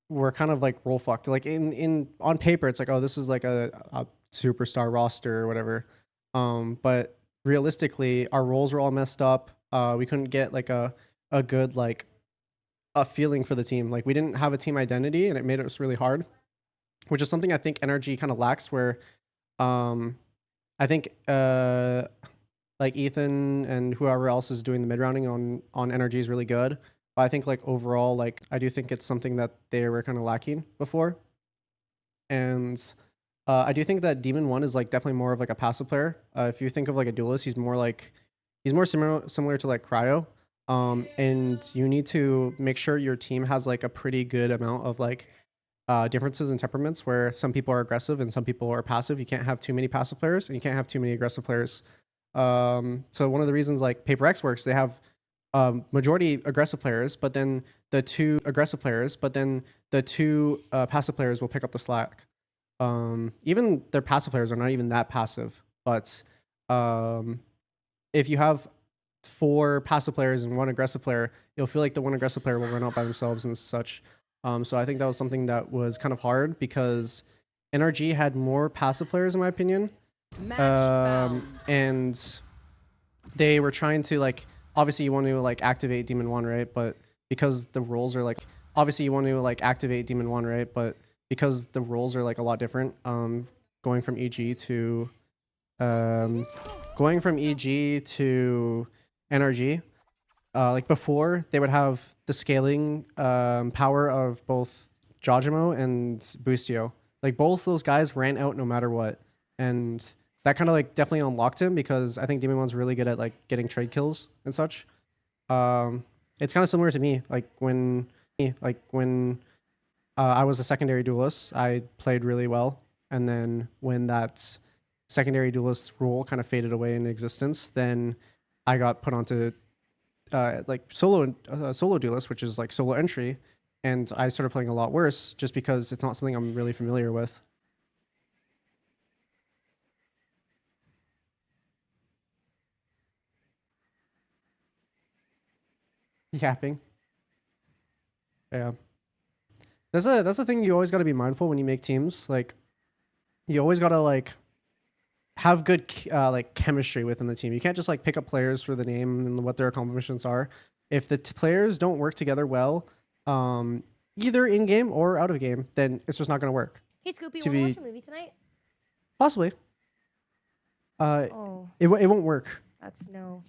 we're kind of like role fucked. Like in on paper, it's like, oh, this is like a superstar roster or whatever. But realistically, our roles were all messed up. We couldn't get like a good like a feeling for the team. Like we didn't have a team identity, and it made it really hard, which is something I think NRG kind of lacks. Where um, I think like Ethan and whoever else is doing the mid rounding on NRG is really good. But I think like overall, like I do think it's something that they were kind of lacking before. And I do think that Demon1 is like definitely more of like a passive player. If you think of like a duelist, he's more similar to like Cryo. And you need to make sure your team has like a pretty good amount of like differences in temperaments, where some people are aggressive and some people are passive. You can't have too many passive players, and you can't have too many aggressive players. So one of the reasons like Paper X works, they have majority aggressive players, but then the two passive players will pick up the slack. Even their passive players are not even that passive, but if you have 4 passive players and 1 aggressive player, you'll feel like the 1 aggressive player will run out by themselves and such. So I think that was something that was kind of hard because NRG had more passive players in my opinion. And they were trying to like, obviously you want to like activate Demon1, right? But because the roles are like, obviously you want to like activate Demon1, right? But because the roles are like a lot different, going from EG to NRG. Like before, they would have the scaling power of both Jojimo and Boostio. Like both those guys ran out no matter what, and that kind of like definitely unlocked him because I think Demon1's really good at like getting trade kills and such. It's kind of similar to me. Like when I was a secondary duelist, I played really well, and then when that secondary duelist role kind of faded away in existence, then I got put onto like solo duelist, which is like solo entry, and I started playing a lot worse just because it's not something I'm really familiar with. Yapping. Yeah. That's a thing you always got to be mindful when you make teams. Like you always got to like have good like chemistry within the team. You can't just like pick up players for the name and what their accomplishments are. If the players don't work together well, either in game or out of game, then it's just not going to work. Hey Scoopy, To wanna be watch a movie tonight? possibly, Oh, it won't work. that's no.